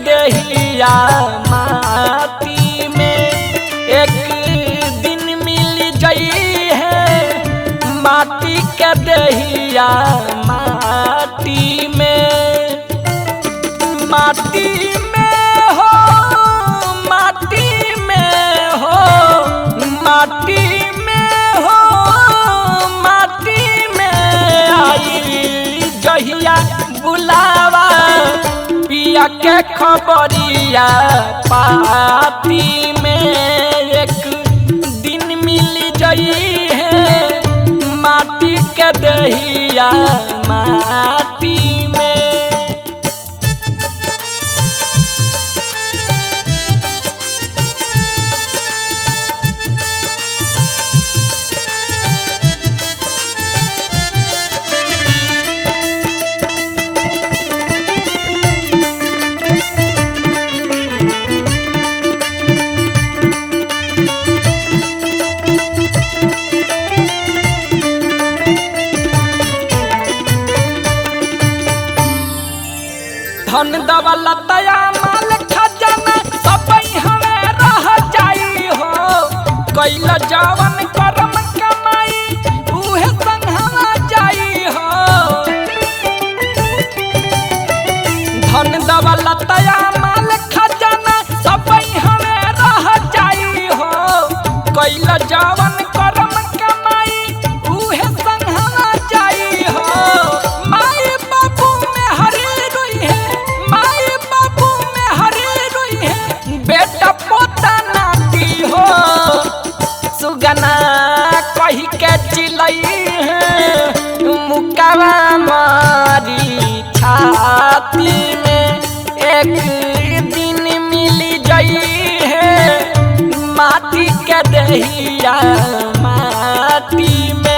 देहिया माटी में एक दिन मिल जाई है माटी के देहिया माटी में माटी में हो माटी में हो माटी में हो माटी में आई जहिया बुलावा पिया के खबरिया पाती में एक दिन मिल जाई है माटी के दहिया माटी में। धन दौलतया माल खजाना सब हमें रह जाई हो कैल जवन करम कमाई उहे संगवा जाई हो धन दौलतया माल खजाना सब हमें रह जाई हो कैल जवन करम कमाई उहे संगवा जाई हो माई बाबू में हरी रोई है माई बाबू में हरी रोई है बेटा पोता नाती हो सुगना कही के चिलई है मुकावा मारी छाती में एक दिन मिल जाई है माटी के दहिया माटी में।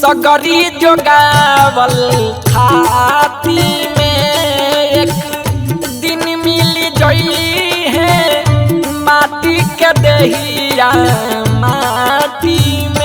सगरी जोगावल खाती में एक दिन मिल जाई है माटी के दहिया माटी में।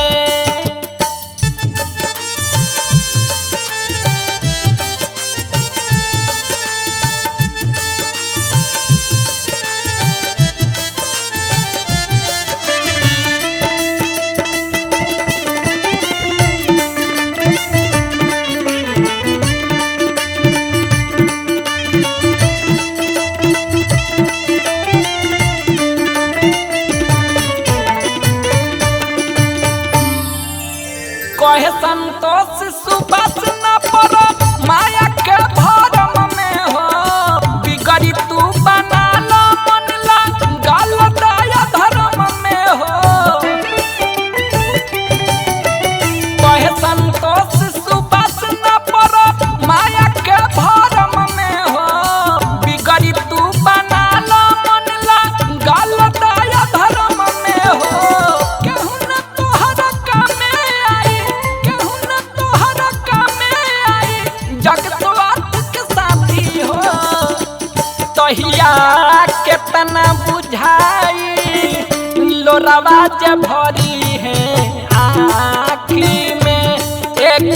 कहे संतोष सुबस न पड़ो माया के भरम में हो बिगड़ी तू बना लो मन ला गल दया धर्म में हो कहे संतोष सुबस न पड़ो माया के भरम में हो बिगड़ी तू बना लो मन ला गल दया धर्म में हो केहू न तोहरा कामे आई केहू न तोहरा कामे आई जगतवात के साथी हो तहिया केतना बुझाई लोरावा जे भरी है आँखी में एक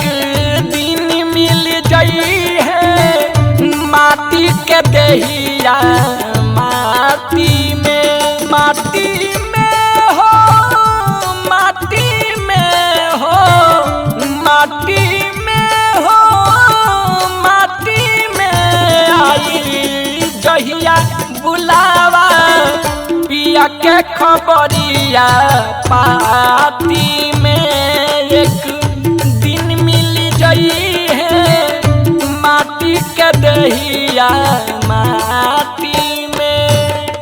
दिन मिल जाई है माटी के दहिया माटी में माटी में हो माटी में हो माटी पिया के खबरिया पाती में एक दिन मिल जाई है माटी के दहिया माटी में।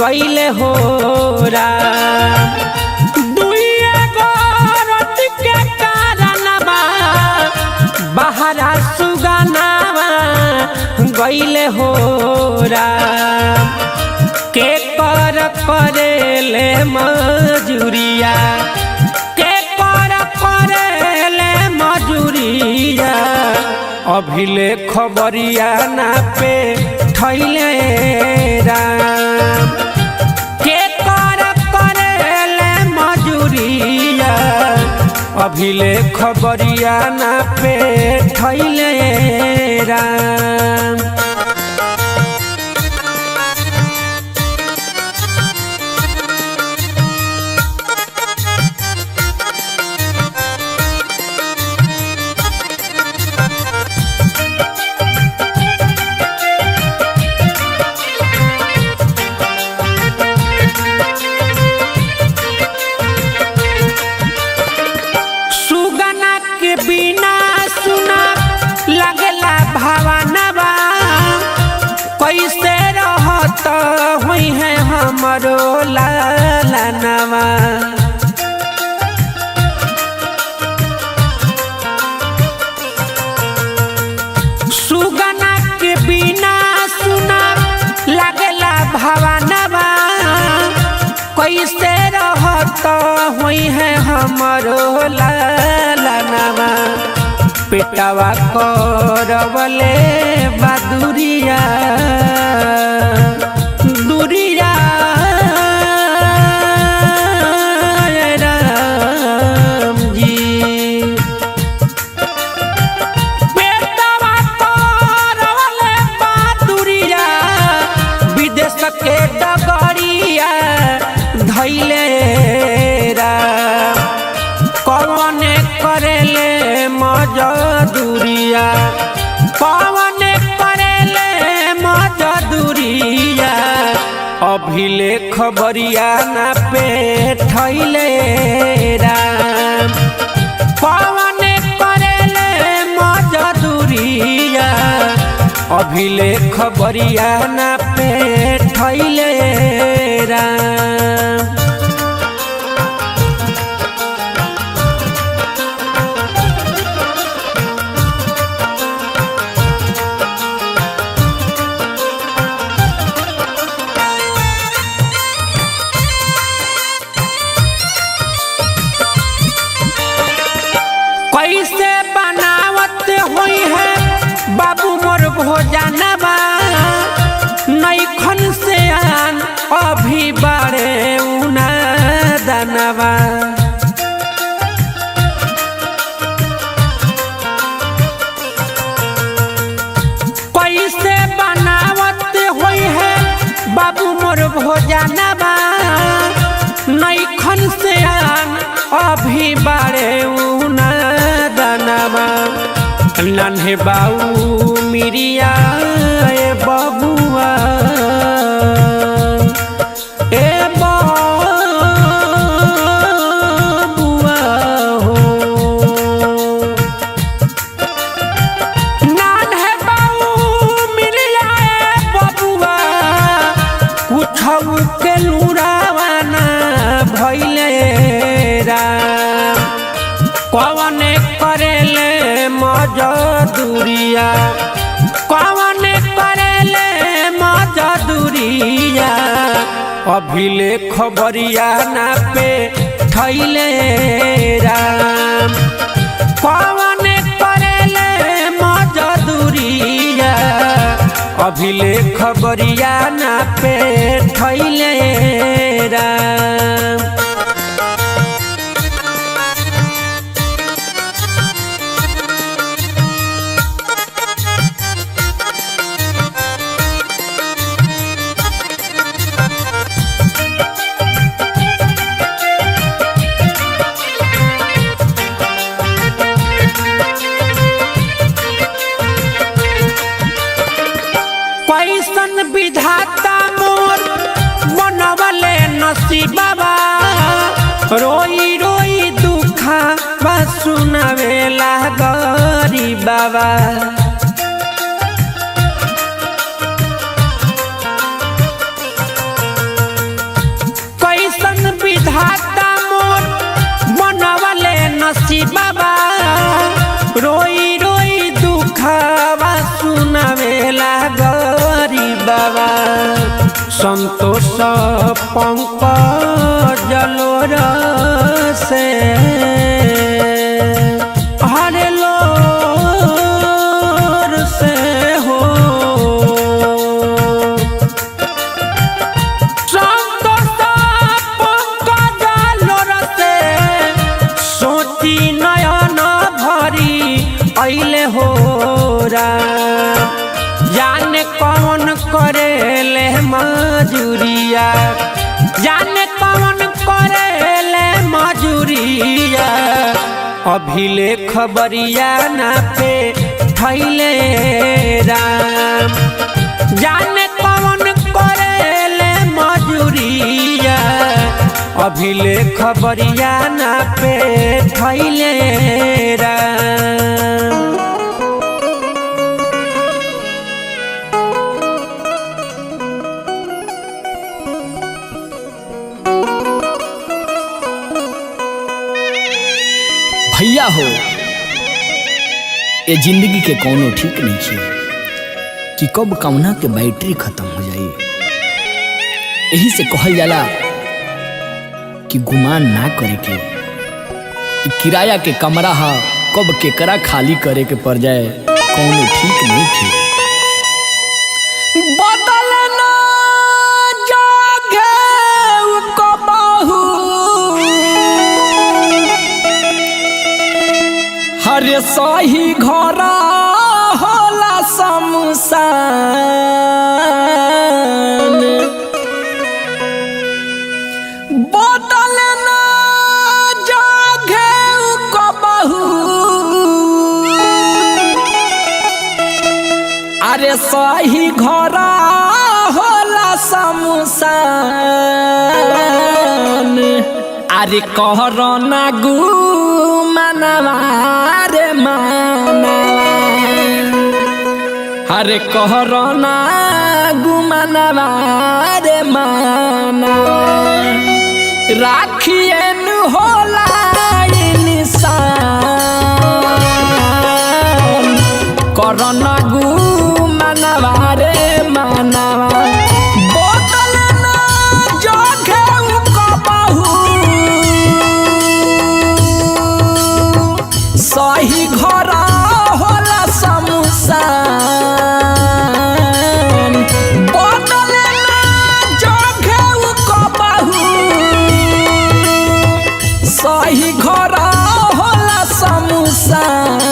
गईले हो दुइया गोरत के कारणवा बहरा सुगानावा गईले हो के कर करेले मजूरिया के कर करेले मजूरिया अभिले खबरिया ना पे थैले राम के कर करेले मजूरिया अभिले खबरिया ना पे थैले राम। कैसे रहत हुई है हमरो लालनवा सुगना के बिना सुना लगला भवनवा कैसे रहत हुई है हमरो लालनवा पेटवा करवले बदुरिया दुरिया राम जी पेटवा करवले बदुरिया विदेश के डगरिया धैले राम कौन करेले मजदूरिया पवन करेले मजदूरिया अभिले खबरिया ना पे थैले राम पवन करेले मजदूरिया अभिले खबरिया ना पे थैले राम। कैसे बनावत हुई है बाबू मोर भोजनवा नैखन से आन अभी बारे उना दनवा कैसे बनावत हुई है बाबू मोर भोजनवा नैखन से आन अभी बारे उना दनवा नन्हे बाऊ मिरिया ए बबुआ ए बबुआ हो नन्हे बाऊ मिरिया ए बबुआ कुछऊ के लुरावाना भइले राम कौन करेले मजदूरिया कौन करेले मजदूरिया अभिले खबरिया ना पे थैले राम कौन करेले मजदूरिया अभिले खबरिया ना पे ठैले राम। कैसन विधाता मोर बनवले नसीबा, रोई रोई दुखा बा सुनावेला गरीबा। कैसन विधाता मोर बनवले नसीबा, रोई रोई दुखा बा सुनावेला बाबा। संतोष पंकज लोर से हरे लोर से हो, संतोष पंकज लोर से सोची नयन भरी अइले हो राम। जाने कौन करेले मजूरिया, जाने कौन करेले मजूरिया, अभिले खबरिया ना पे ठैले राम। जाने कौन करेले मजूरिया, अभिले खबरिया ना पे ठैले राम। भैया हो, ये जिंदगी के कोनो ठीक नहीं है कि कब कौना के बैटरी खत्म हो जाए। यही से कहल जाला कि गुमान ना करे के, किराया के कमरा हा कब केकरा खाली करे के पड़ जाए कोनो ठीक नहीं है। बदलना जागे कबहू, हरे सही घरा होला शमशान। बदलना जागे कबहू, अरे सही घरा होला शमशान। अरे कहरो ना गु मनवा रे मनवा, अरे कहरो ना गु मनवा रे मनवा। राखिए न होला इंसान, करो ना गु मनवा रे मनवा। बोतल ना जोगे कबहू, सही घरा होला शमशान। बोतल ना जोगे कबहू, सही घरा होला शमशान।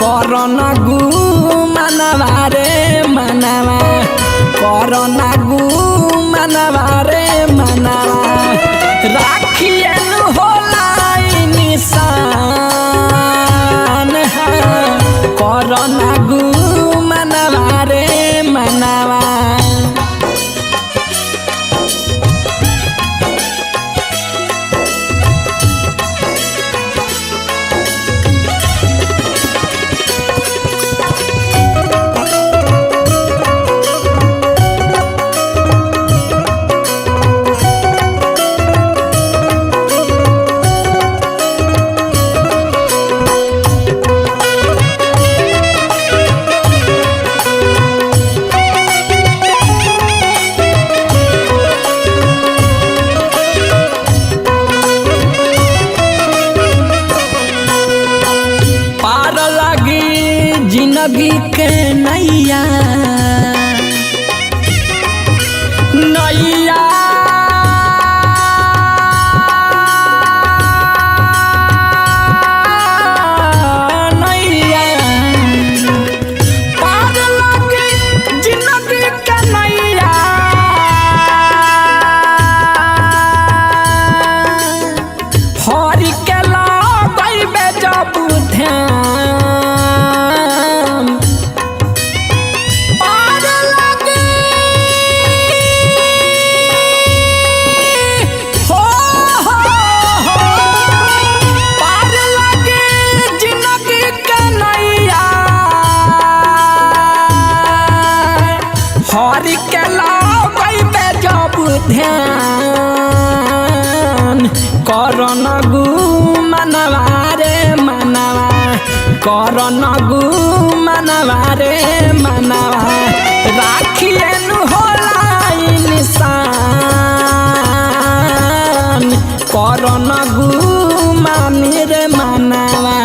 करना गु मनवा रे मनवा, करना गु मनवा रे मनवा। राखिए न होला निशान, करना गु मनवा रे मनवा। जिंदगी के नैया नैया पार लगी जिंदगी के नैया हरि के लगैबे जब ध्यान पार लगी हो पार लगी जिंदगी के नैया हरि के लगैबे जब ध्यान करन गु मनवा रे मनवा करन गु मनवा रे मनवा राखिए नु होला इंसान करन गु मानी रे मनवा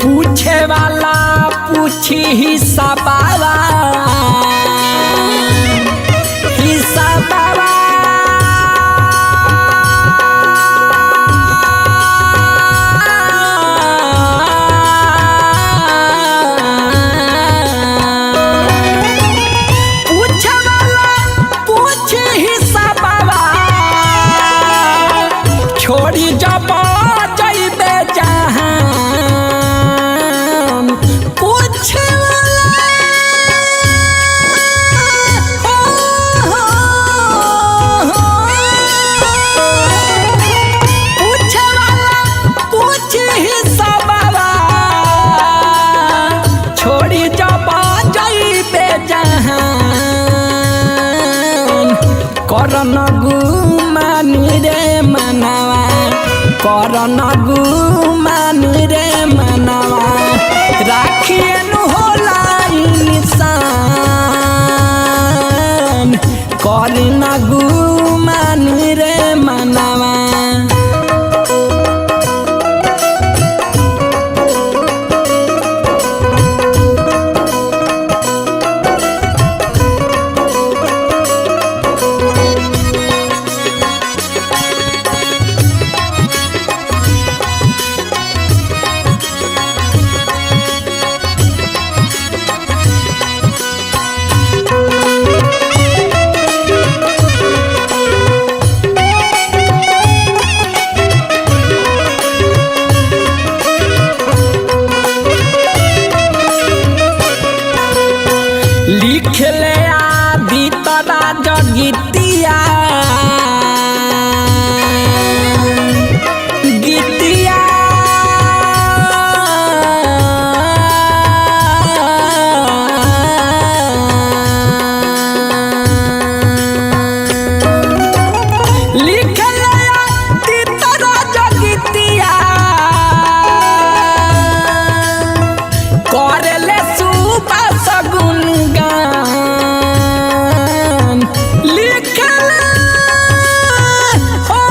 पूछे वाला पूछी हिसाबावा हिसाबावा पूछे वाला पूछी हिसाबावा छोड़ी जब जइबे जहान पूछे वाला पूछे वाला पूछी हिसाबावा छोड़ी जब जइबे जहान करन गु मानी रे मनवा करन गु मानी रे मनवा राखिए नु होला इंसान करन गु मानी रे मनवा लिखले आदि तरा जगितिया गीतिया लिखले आदि तरा जगितिया करेले सुबह सगुन गान लिखले हो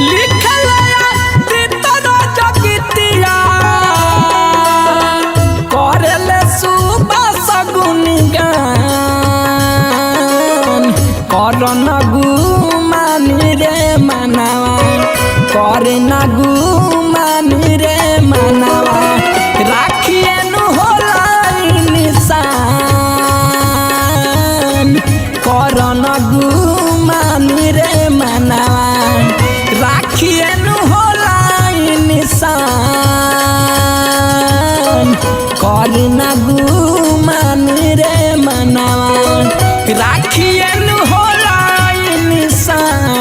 लिखले तीतरा जगितिया करेले सुबह सगुन गान करन गु मानी रे मनवा करन गु मानी रे मनवा राखिए नु होला इंसान करन गु मानी रे मनवा राखिए नु होला इंसान कर ना गुमान रे मनावा राखिए नु होला इंसान।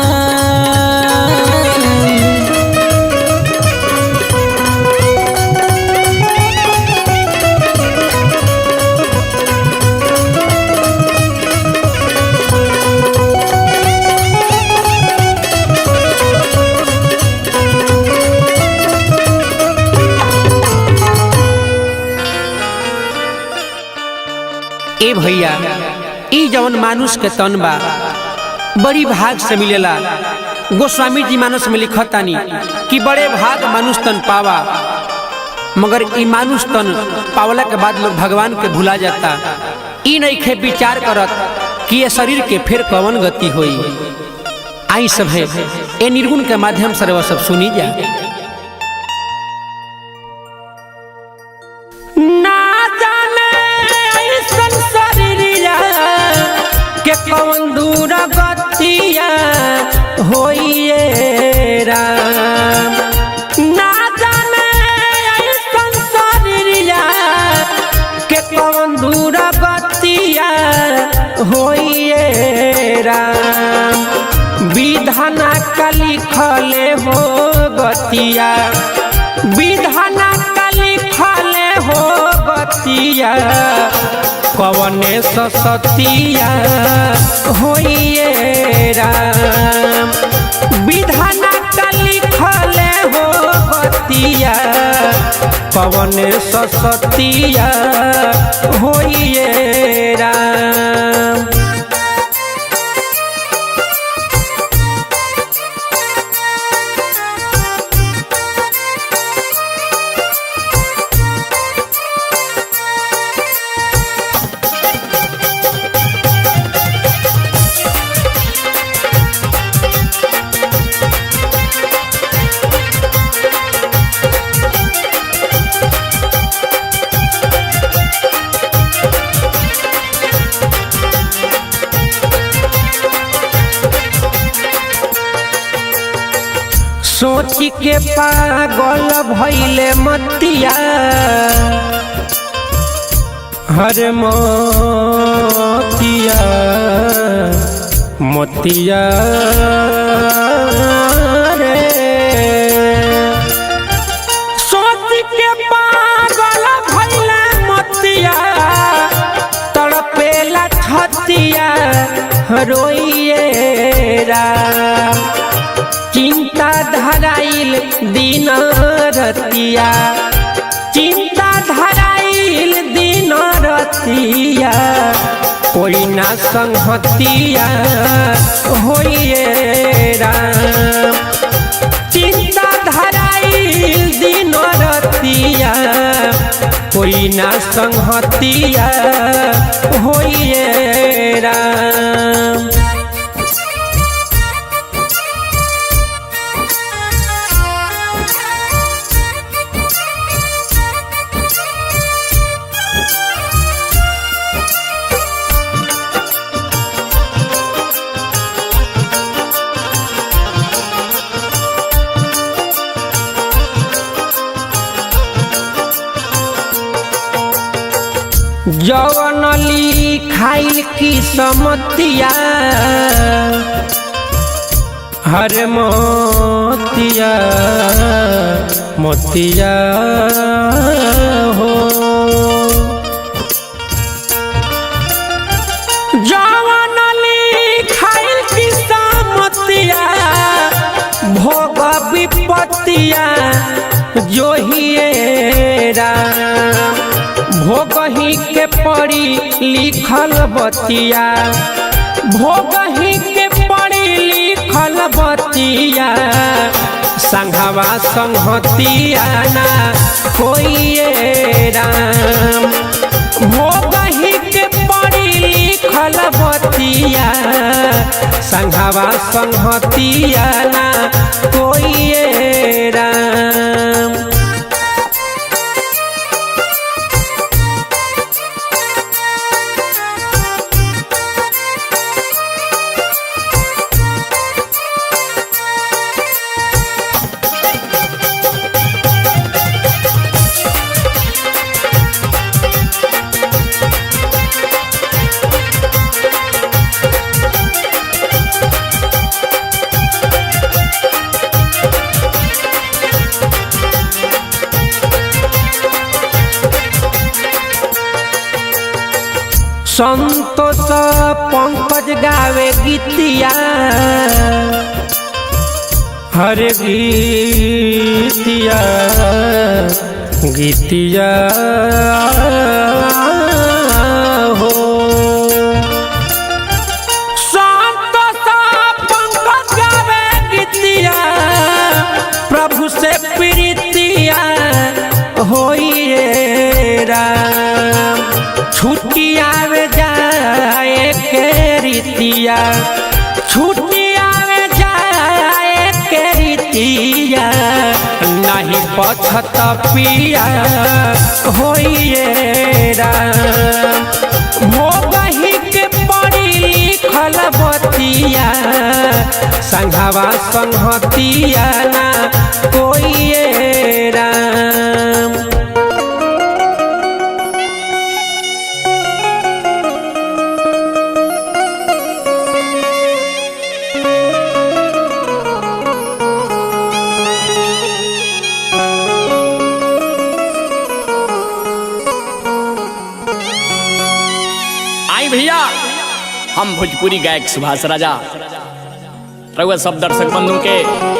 ए भैया ई जवन मानुष के तन बा बड़ी भाग से मिलेला। गोस्वामी जी मानस में लिखतानी कि बड़े भाग मानुष तन पावा, मगर ई मानुष तन पावला के बाद लोग भगवान के भुला जाता। ई नहीं खे विचार करत कि ये शरीर के फिर कवन गति होई। आई सब है ए निर्गुण के माध्यम से वह सब सुनी जा। कौन दूर गतिया होइए राम, ना जाने ऐसन शरीरिया के कौन दूर गतिया होइए राम। विधाना का लिखले हो गतिया, विधाना का लिखले हो गतिया, कवने सतिया होइए राम। विधाना का लिखले हो गतिया, कवने सतिया होइए राम। सोच के पागल भइले मतिया, हर मोतिया मोतिया रे। सोच के पागल भइले मतिया, तड़पेला छतिया रोइए राम। चिंता धराइल दिन रतिया, चिंता धराइल दिन रतिया, कोई ना संगतिया होइए राम। चिंता धराइल दिन रतिया, कोई ना संगतिया होइए राम। जवन लिखाइल की समतिया, हर मोतिया मोतिया हो। जवन लिखाइल की समतिया, भोग विपत्तिया जोहिए राम। भोगही के पड़ी लिखल बतिया, भोगही के पड़ी लिखल बतिया, संघवा संगतिया ना होइए राम। भोगही के पड़ी लिखल बतिया, संघवा संगतिया ना होइए राम। संतोष पंकज गावे गीतिया हर गीतिया गीतिया हो संतोष पंकज गावे गीतिया प्रभु से प्रीतिया होइए राम छुट्टिया में जाए के रीतिया छुट्टिया में जाए के रीतिया नहीं पछत पिया होइए राम भोगही के पड़ी लिखल बतिया संघवा संहतिया ना कोइए राम। भैया हम भोजपुरी गायक सुभाष राजा रउआ सब दर्शक बंधु के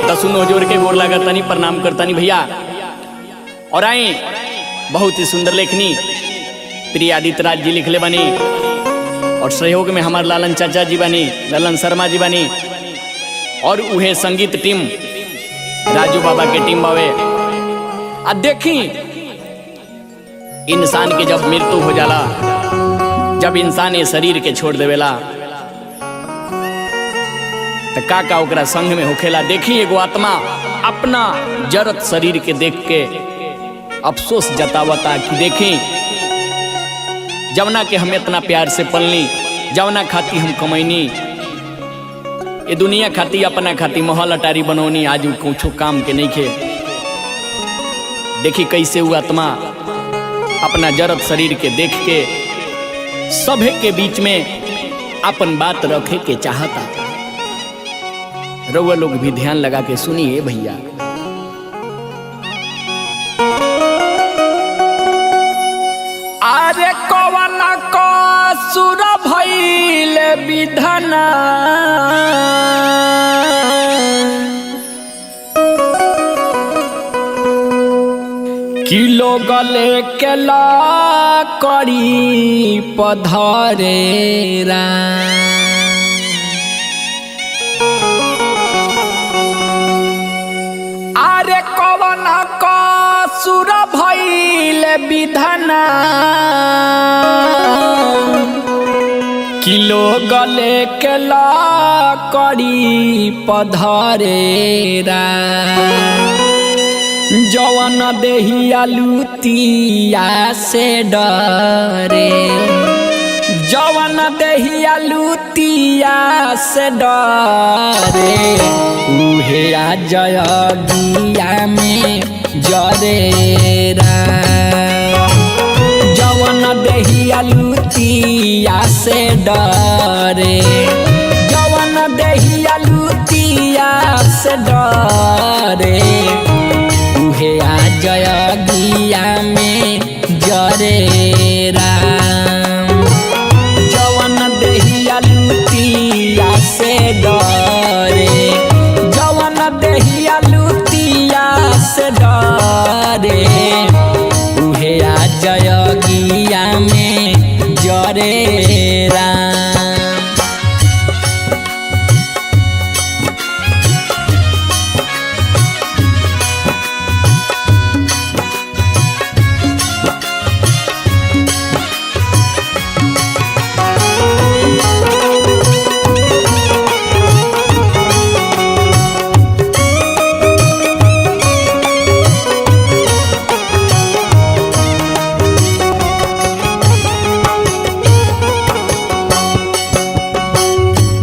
दसुनो जोर के गोर लागतानी प्रणाम करतानी भैया। और आई बहुत ही सुंदर लेखनी प्रिय आदित्य राज जी लिखले बनी और सहयोग में हमारे लालन चाचा जी बनी, ललन शर्मा जी बनी और उहे संगीत टीम राजू बाबा के टीम बावे। आ देखी इंसान के जब मृत्यु हो जाला, जब इंसान ये शरीर के छोड़ देवेला तो का ओकरा संग में होखेला। देखी एगो आत्मा अपना जरत शरीर के देख के अफसोस जतावता कि देखी जवना के हम इतना प्यार से पलनी, जवना खाती हम कमैनी, ये दुनिया खाती अपना खाती महल अटारी बनौनी, आज कुछ काम के नहीं खे। देखी कैसे वो आत्मा अपना जरत शरीर के देख के सभे के बीच में अपन बात रखे के चाहता। रउआ लोग भी ध्यान लगा के सुनिए भैया। अरे कवन कसूर भइल विधना किलो गले के ला करी पधरेरा। अरे कवन कसूर भइल विधना किलो गले के ला करी पधरेरा। जवन देहिया लुतिया से डरे, जवन देहिया लुतिया से डरे, उहे आ जयगिया में जरेरा। जवन देहिया लुतिया से डरे, जवन देहिया लुतिया से डरे, उहे आ जयगिया में जरेरा। जवन देहिया लुतिया से डरे, जवन देहिया लुतिया से डरे, उहे आ जयगिया में जरेरा।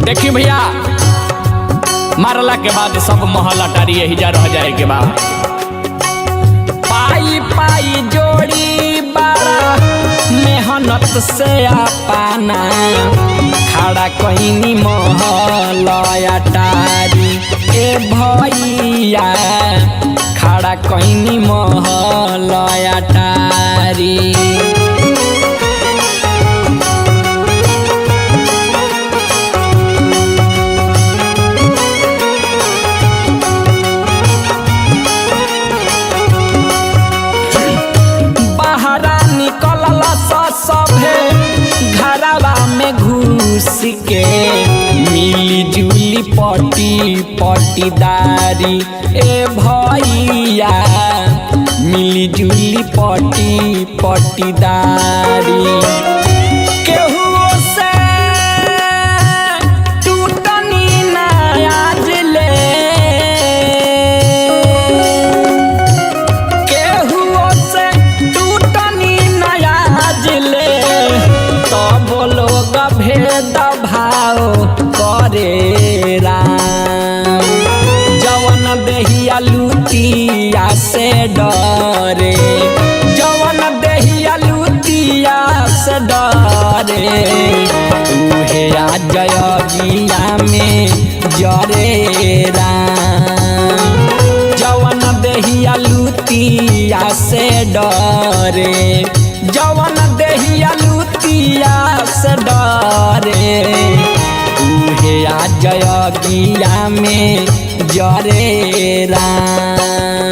देखी भैया मारला के बाद सब महल अटारी यही जा रह जाए के बाद पाई पाई जोड़ी बारा मेहनत से पाना खड़ा कहीं महल अटारी। ए भैया खड़ा कहीं महल अटारी। निकलल सभे घरवा में घुस के मिली जुली पटी पटीदारी ए भैया मिली जुली पटी पटीदारी केहू से टूटनी ना आज ले केहू से टूटनी ना आज ले तब लोग भेद भाव करे राम जवन देहिया लुटिया से डरे जवन देहिया लुटिया से डरे उहे आ जयगिया में जरे राम जवन देहिया लुटिया से डरे जवन देहिया लुटिया से डरे उहे आ जयगिया में जरे राम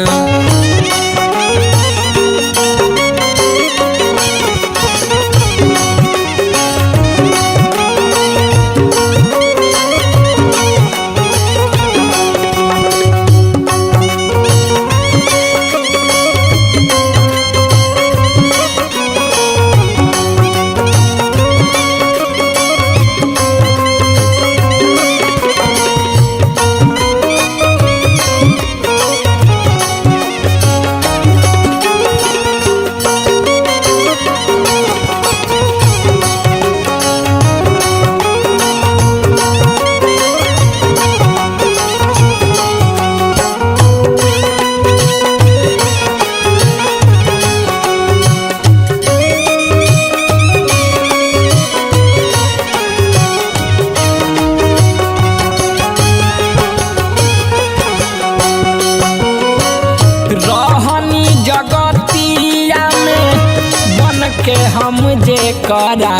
के हम जे करा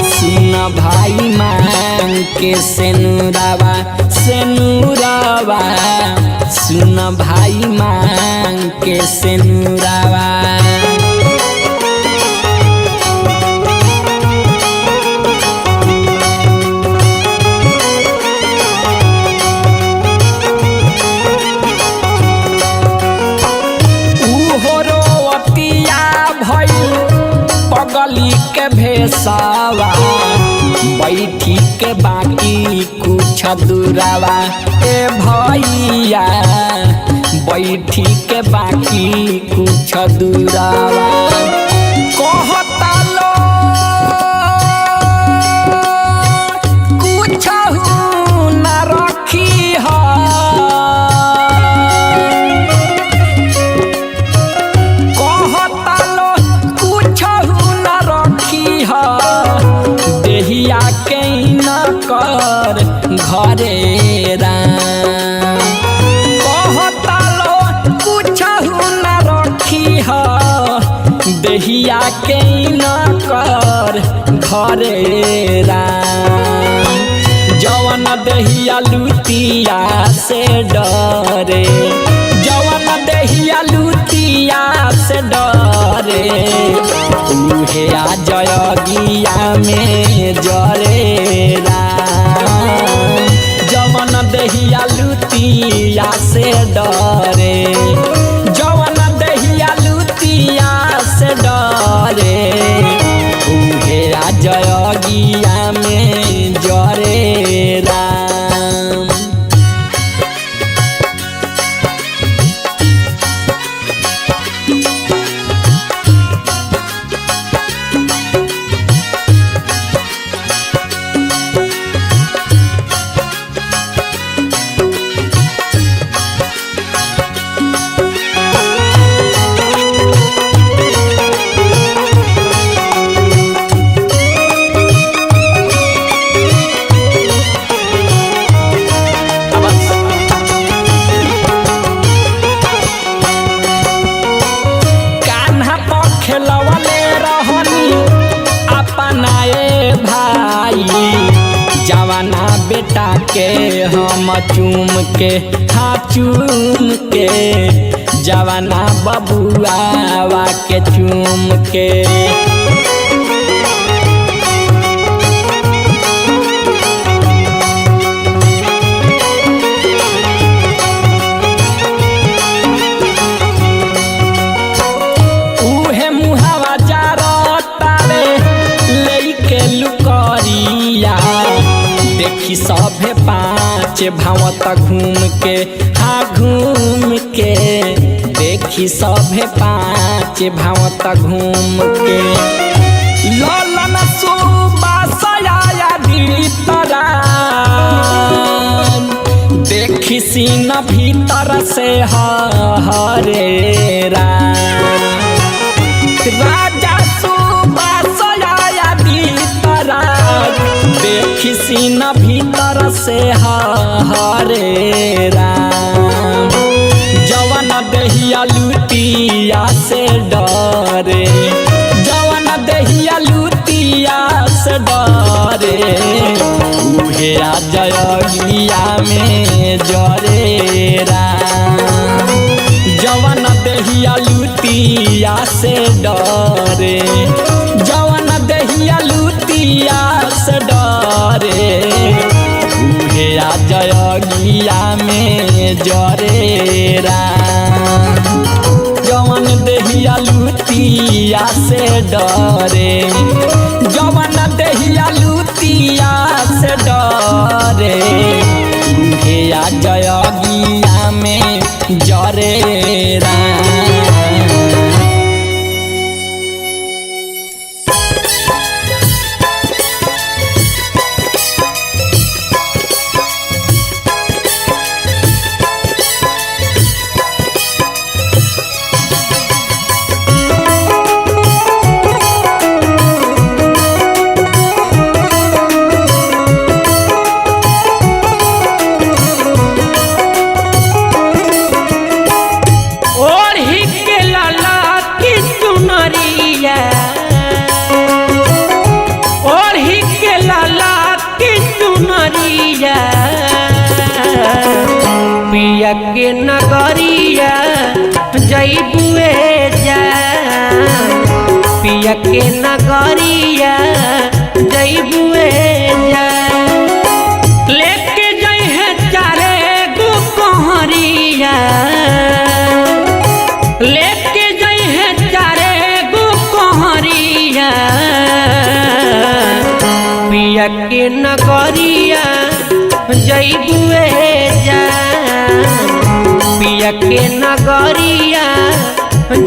सुन भाई मांग के सेनुरावा सेनुरावा सुन भाई मांग के सेनुरावा पगली के भेसावा बैठी के बाकी कुछ दूरावा ए भैया बैठी के बाकी कुछ दूरावा कहता लो कुछ न रखी है देहिया के न कर घरे राम कहता लो कुछ न रखी है देहिया के न कर घरे राम जवन देहिया लुटिया से डरे जवन देहिया लुटिया से डरे उहे आ जयगिया में जरे राम जवन देहिया लुटिया से डरे जवन देहिया लुटिया से डरे उहे आ जयगिया में जरे राम बेटा के हम चूम के हाँ चूम के जवाना बबुआवा के चूम के। उहे मुहावा जारतावे लेके लुकरिया, देखी सभे पाँच भावत घूम के, हाँ घूम के देखी सभे पाँच भावत घूम के। ललन सुबासया भीतरा देखी सीन भीतर से हरे राजा सुबासया भीतरा देखी सीन भीतर से हरे राम। जवन दहिया लुटिया से डरे, जवन दहिया लुटिया से डरे, उहे आ जयगिया में जरे राम। जवन दहिया लुटिया से डरे, जवन दहिया लुटिया से डरे, उहे आ जयगिया में जरे राम। जवन दहिया लुटिया से डरे, जवन दहिया लुटिया से डरे, उहे आ जयगिया में जरे राम। पिया के नगरिया जइबुए जा, पिया के नगरिया जइबुए जा। लेके जइहे चारे गो कहरिया, लेके जइहे चारे गो कहरिया, पिया के नगरिया जइबुए जा, पिया के नगरिया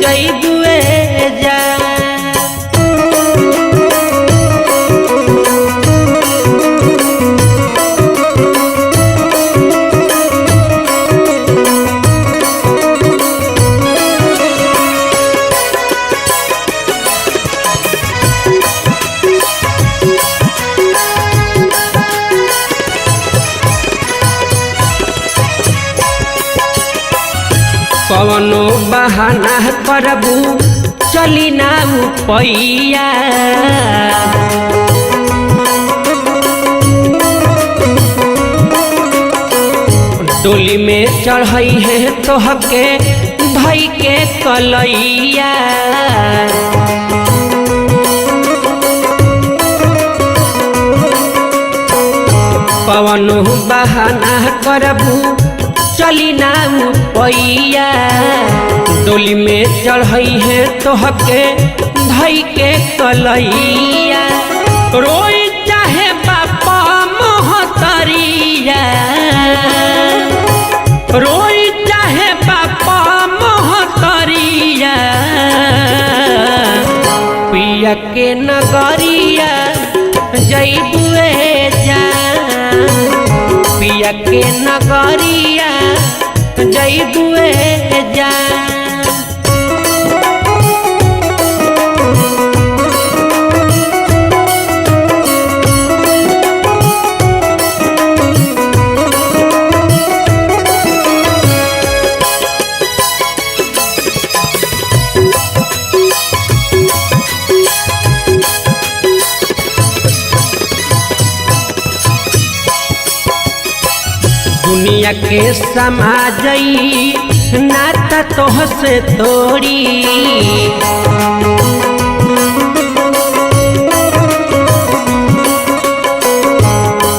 जइबुए जा। कवनो बहाना करबू चली ना पैया, डोली में चढ़ई है तोहके धई के कलैया। कवनो बहाना करबू चली ना पैया, डोली में चढ़ई है तोहके धई के कलैया। रोई चाहे बापा मोहतरिया, रोई चाहे बापा मोहतरिया, पिया के नगरिया जइबुए जा, पिया के नगरिया जइबुए जा। दुनिया के समाजई नाता तोह से तोड़ी।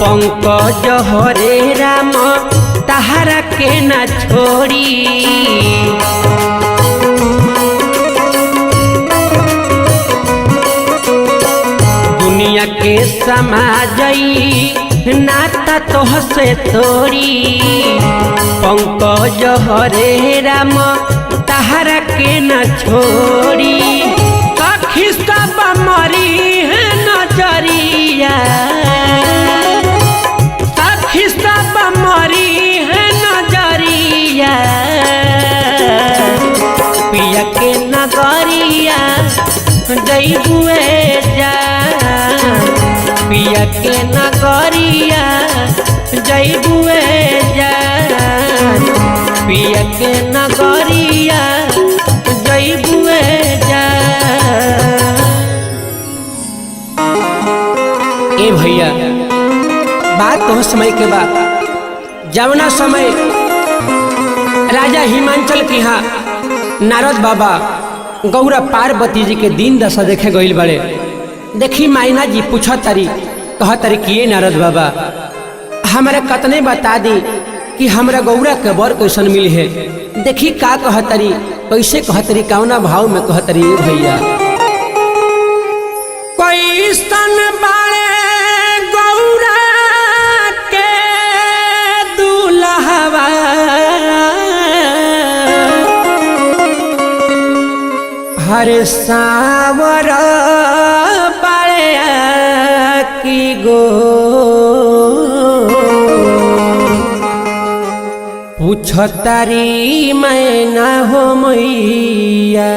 पंकज हरे राम तहारा के न छोड़ी। दुनिया के समाजई नाता तोह से तोड़ी। पंकज हरे राम तहारा के न छोड़ी। कखी सब मरी है नजरिया, कखी सब मरी है नजरिया। पिया के नगरिया जइबुए जा, पिया के नगरिया जइबुए जा, पिया के नगरिया जइबुए जा। ए भैया बात तो समय के बाद जवना समय राजा हिमांचल के यहाँ नारद बाबा गौरा पार्वती जी के दिन दशा देखे गईल बड़े। देखी मायना जी पूछा तारी कह तारी कि नारद बाबा हमारे कतने बता दी कि हमरा गौरा के बर कैसन मिली है। देखी का कह तारी, कैसे कह तारी, कौना भाव में कह तारी भैया। कैसन बाड़े गौरा के दुल्हवा, हरे सावर बाड़े की गो। पूछतारी मैं ना हो मैया,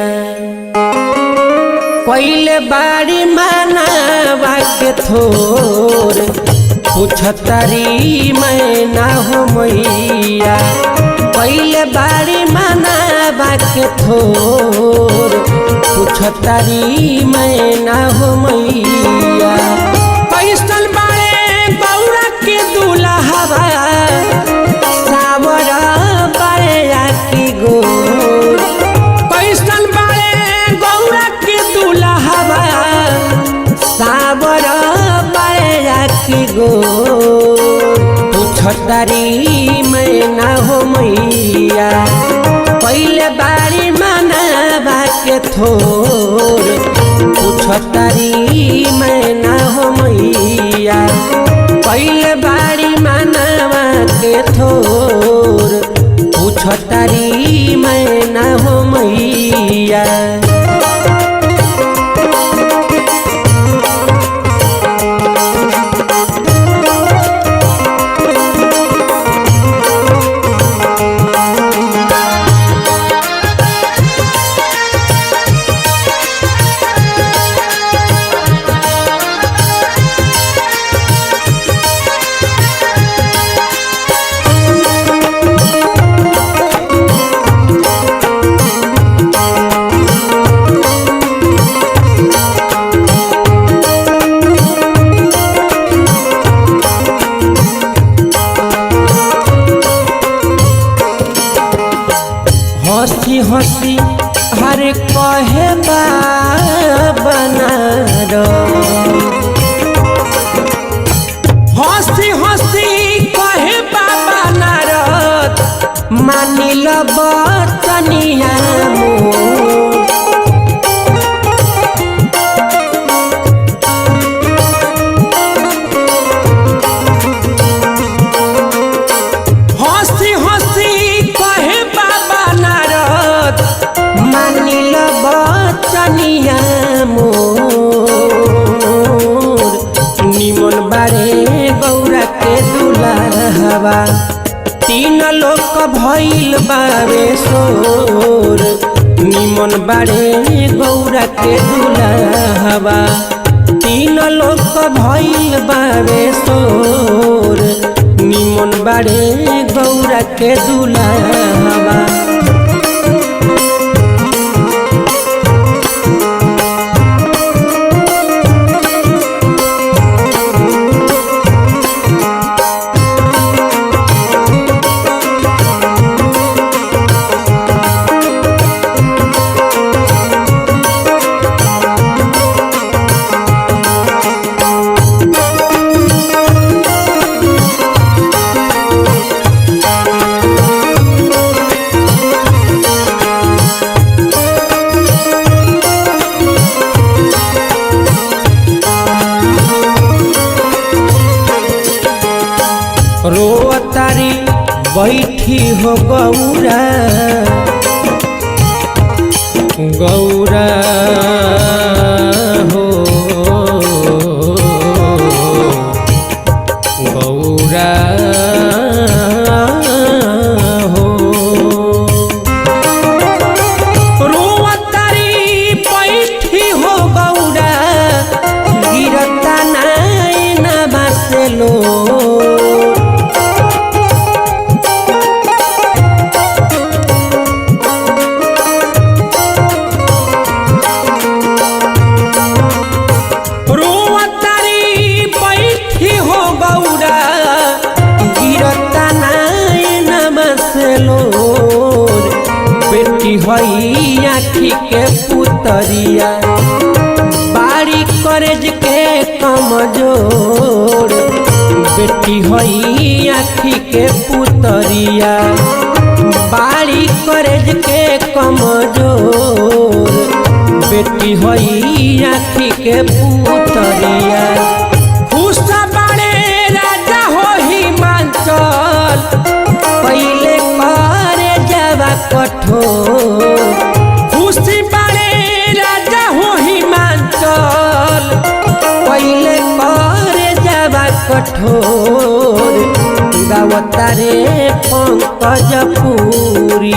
पहले बाड़ी मानवा के थोर। पूछतारी मैं ना हो मैया, पहले बाड़ी मानवा के थोर। पूछतारी मैं ना हो मैया। कैसन बाड़े गौरा के दुल्हवा, सावर बाड़े की गोर। कैसन बाड़े गौरा के दुल्हवा, सावर बाड़े की गोर। पूछतारी मैं ना हो मैया, पहले बाड़ी मानवा के थोर। पूछतारी मैं ना हो मैया, पहले बाड़ी मानवा के थोर। पूछतारी मैं ना हो मैया। हंसी हंसी हरे कहे बना रो। हंसी हंसी कहे बाबा नारद, मानिल बचनिया मोर। हंसी हंसी कहे बाबा नारद, मानिल बचनिया मोर। निमन बारे गौरा के दुल्हवा, तीन लोक भइल बावे सोर। निमन बारे गौरा के दुल्हवा, तीन लोक भइल बावे सोर। निमन बारे गौरा के दुल्हवा। बैठी हो गौरा गौरा हो गौरा हो रोवतारी बैठी हो गौरा गिरता नैना बासलो हई आखी के पुतरिया बाड़ी करेज के कमजोर बेटी हई आखी के पुतरिया बाड़ी करेज के कमजोर बेटी हई आखी के पुतरिया खुश बाड़े राजा हो हिमाचल पहले करे जावा कठोर खुशी बाड़े राजा हो हिमाचल पहले करे जावा कठोर गावतारे पंकज पुरी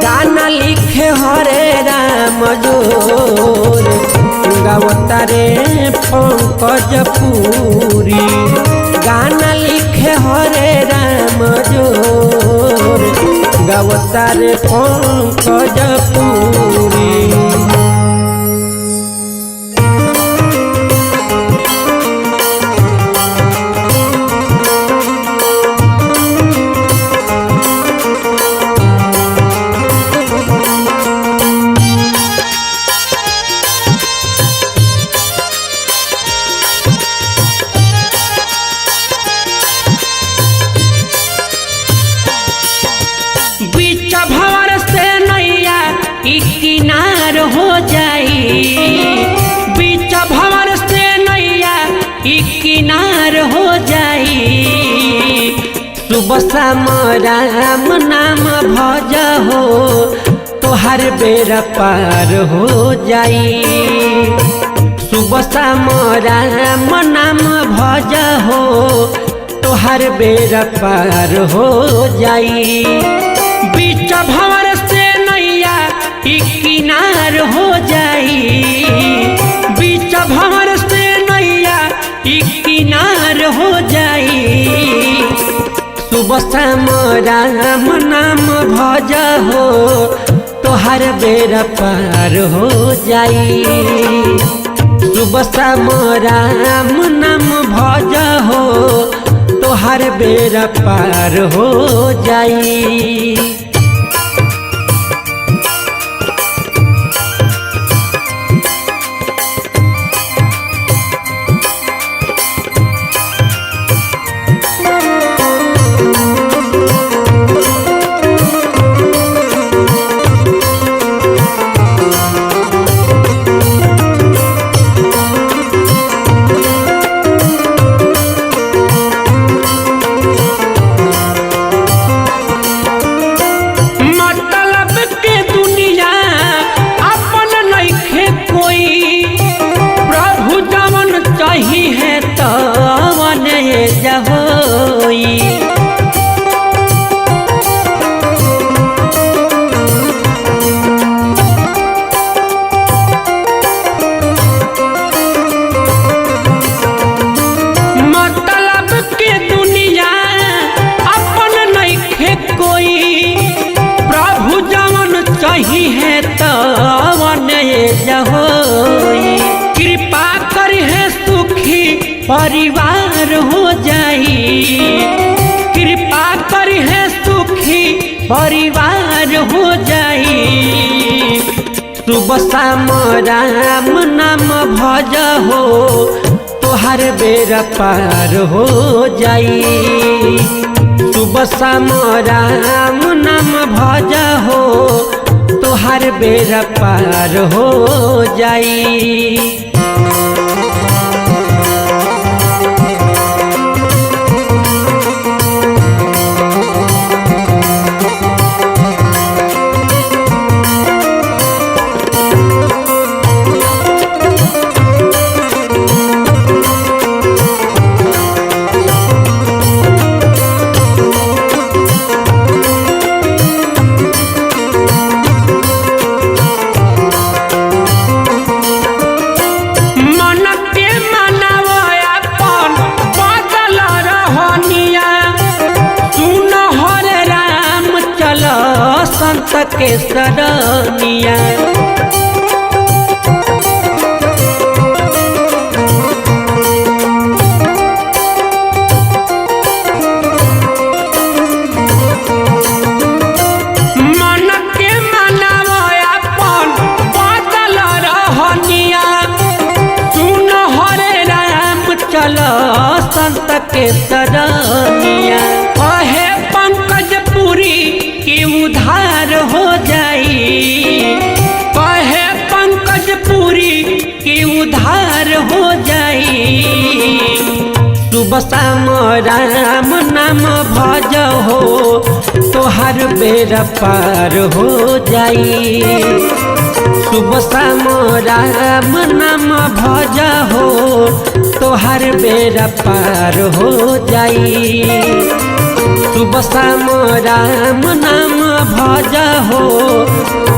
गाना लिखे हरे राम जोर गावतारे पंकज पुरी गाना लिखे हरे राम जोर गावतारे पंकज पुरी। किनार हो जाई बीच भंवर से नैया किनार हो जाई सुबह शाम राम नाम भज हो तोहर बेरा पार हो जाई सुबह शाम राम नाम भज हो तोहर बेरा पार हो जाई बीच भंवर से किनार हो जाई बीच भंवर से नैया किनार हो जाई सुबह शाम राम नाम भज हो तोहर बेरा पार हो जाई सुबह शाम राम नाम भज हो तोहर बेरा पार हो जाई। नहीं है तवन जहोई, कृपा कर है सुखी परिवार हो जाई, कृपा कर है सुखी परिवार हो जाई। सुबह शाम राम नाम भज हो तोहर बेरा पार हो जाई। सुबह शाम राम नाम भज हो तोहर बेरा पार हो जाई। संत के सरनिया। मन के मनावो अपन बदल रहनिया, सुन हरे राम चलो संत के सरनिया। कहे पंकज पुरी की उधार हो जाई, कहे पंकज पुरी की उधार हो जाई। सुबह शाम राम नाम भज हो तोहर बेड़ा पार हो जाई। सुबह शाम राम नाम भज हो तोहर बेड़ा पार हो जाई। सुबह शाम राम नाम भज हो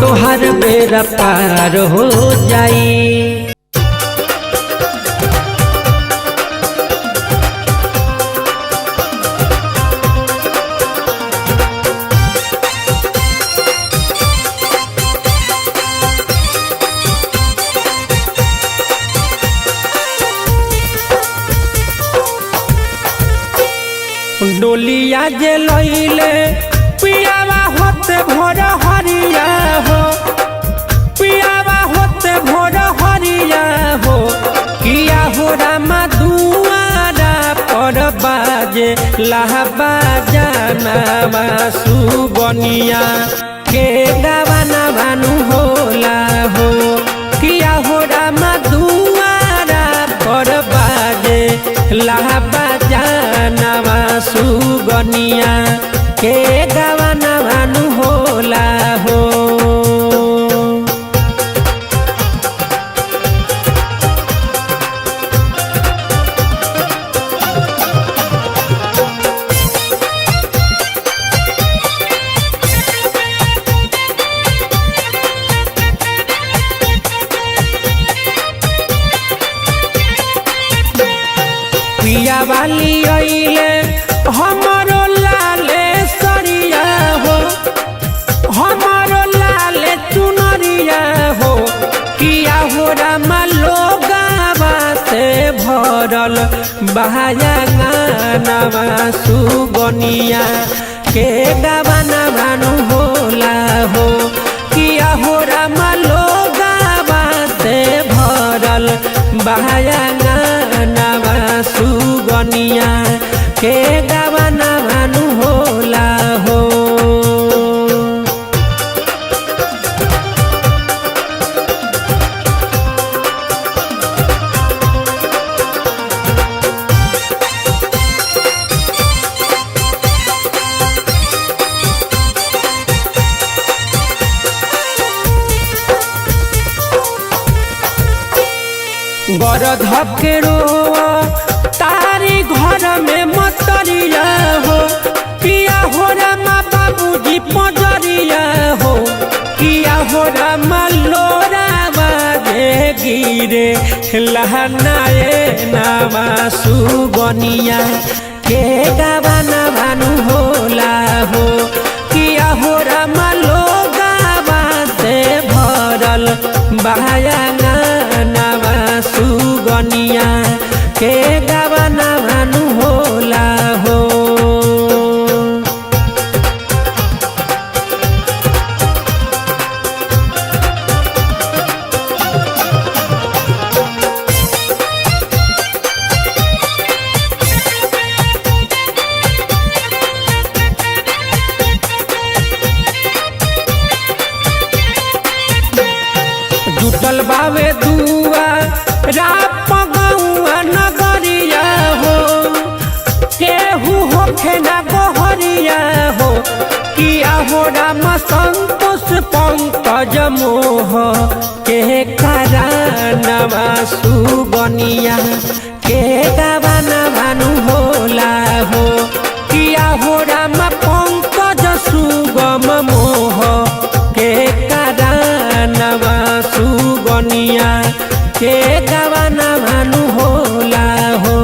तोहर बेड़ा पार हो जाई। डोलिया जे लइले पियावा होते भोर हरिया हो, पियावा होते भोर हरिया हो। किया हो रामा दुआरा पर बाजे लहबा जानवा सुगनिया के गावाना भानु होला हो। किया हो रामा दुआरा पर बाजे लहबा जानवा सुगनिया के गावाना भानु होला हो। पिया वाली अइले हमारो लाले सरिया हो, हमारो लाले चुनरिया हो। किया हो रामा लोगावा से भरल बहाया गानावा सुगनिया के गावाना भानु होला हो। किया हो रामा लोगावा से भरल बहाया गानावा सुगनिया के गावाना भानु होला हो। गरधप के रोआ तारी घर में मतरिया हो। किया हो रामा बाबूजी पजरिया हो। किया हो रामा लोरा बाजे गिरे लहनाए नामा सुगनिया के गावाना भानु होला हो। किया हो रामा लोगावा से भरल बहाया गानावा सुगनिया के गावाना भानु होला हो। जुटल बावे दुआ राप गौआ नगरिया हो। केहू होखे ना गोहरिया हो। किया हो रामा संतोष पंकज मोह के करानवा सुगनिया के गावाना भानु होला हो। किया हो रामा पंकज सुगम मोह के करानवा सुगनिया के गावाना भानु होला हो।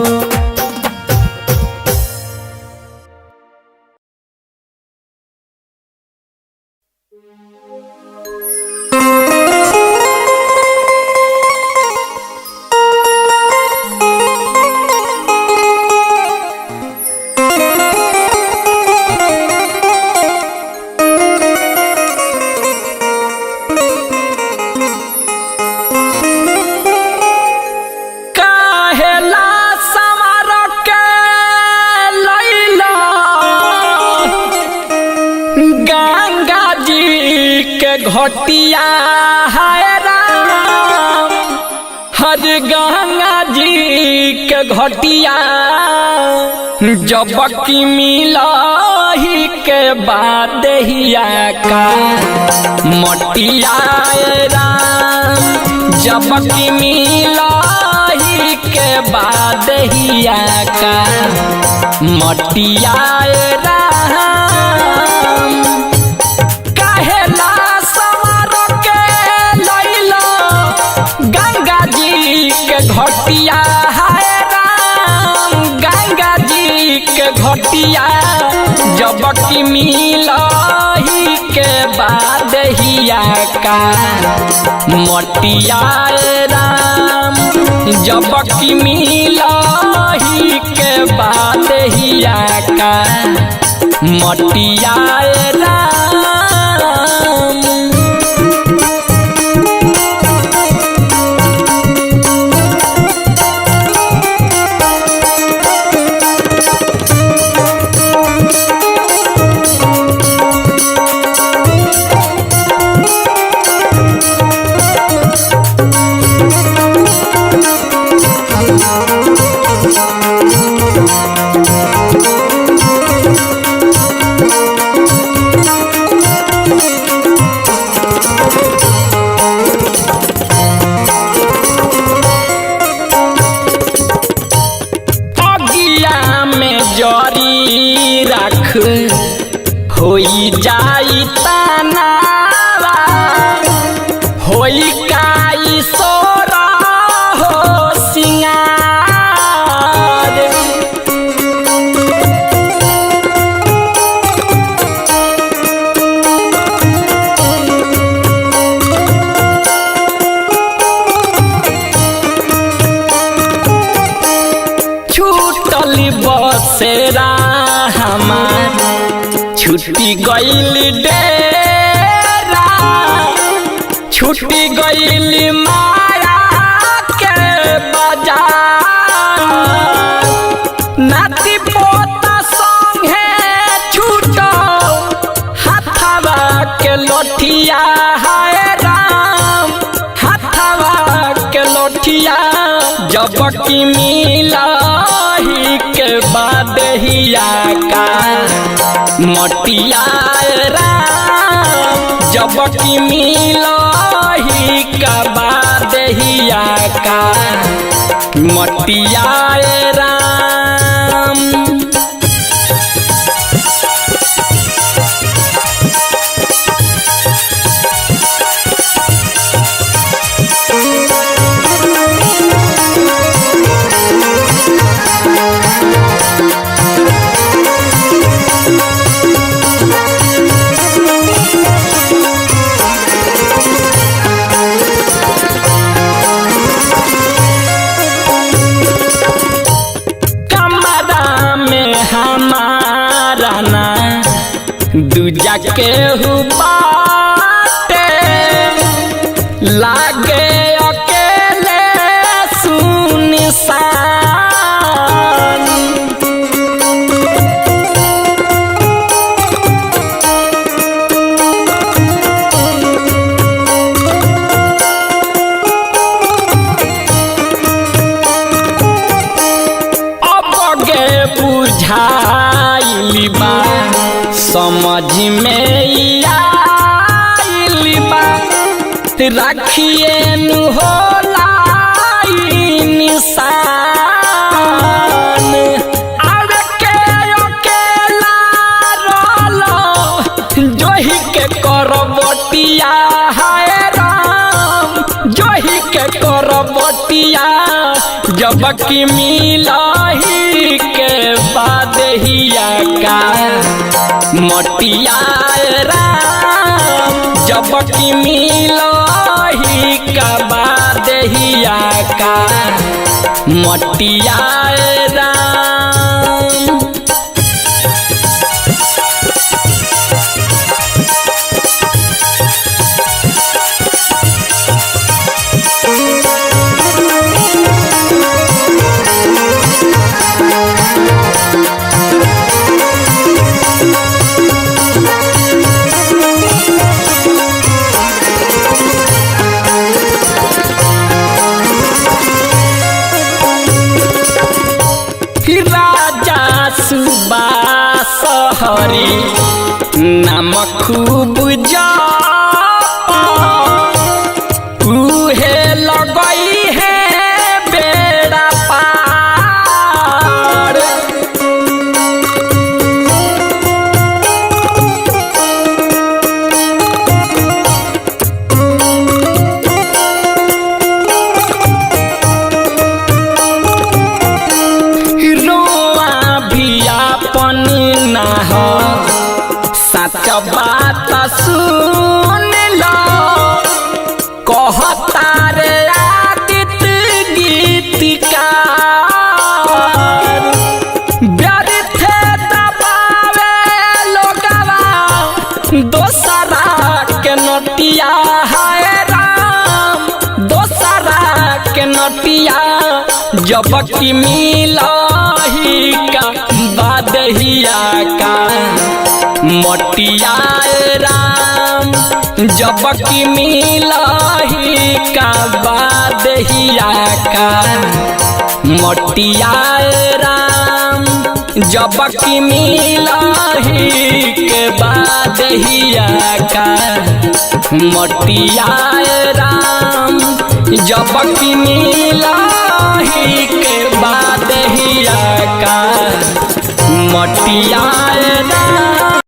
घटिया है राम, हर गंगा जी के घटिया जब की मिलही के बाद हिया का मटिया राम, जब की मिलही के बाद हिया का मटिया राम। कहेला सवार के लैला गंगा जी के घटिया है राम, गंगा जी के घटिया जब की मिलही के बाद हिया का मटिया राम, जब की मिलही के बाद हिया का मटिया राम। जरी रख होई जाई तनावा, होई काई सोरा हो सिंगार। छूटल बसेरा हमार छुट्टी गइल डेरा, छुट्टी गइल माया के बाजार। नाती पोता संगे छूटो हाथवा के लोठिया है राम, हाथवा के लोठिया जब की मिलही के बाद हिया का मटिया राम, जब की मिलही का बाद हिया का मटिया राम। हमारा ना दूजा के बाटे लागे अकेले सुनसान। अब गे बुझाइली बा समझ में आइली बा, राखिए नु होला निशान। आवे के अकेला रोलो जोही के करबटिया है राम, जोही के करबटिया जब की मिलही के बाद हिया का मटिया राम, जब की मिलही का बाद हिया का मटिया राम। हरि नाम खूब जाप उहे लगई है बेड़ा पार। रोआ भी अपन ना हो सच बात सुन लो कहता रे आदित्य गीतकार व्यर्थ दबावे लोगवा दोसरा के नटिया है राम दोसरा के नटिया जब की मिलही का बादहिया का मटिया राम जब की मिलही का बादहिया का मटिया राम जब की मिलही के बादहिया का मटिया राम जब की मिलही के बादहिया का मटिया राम।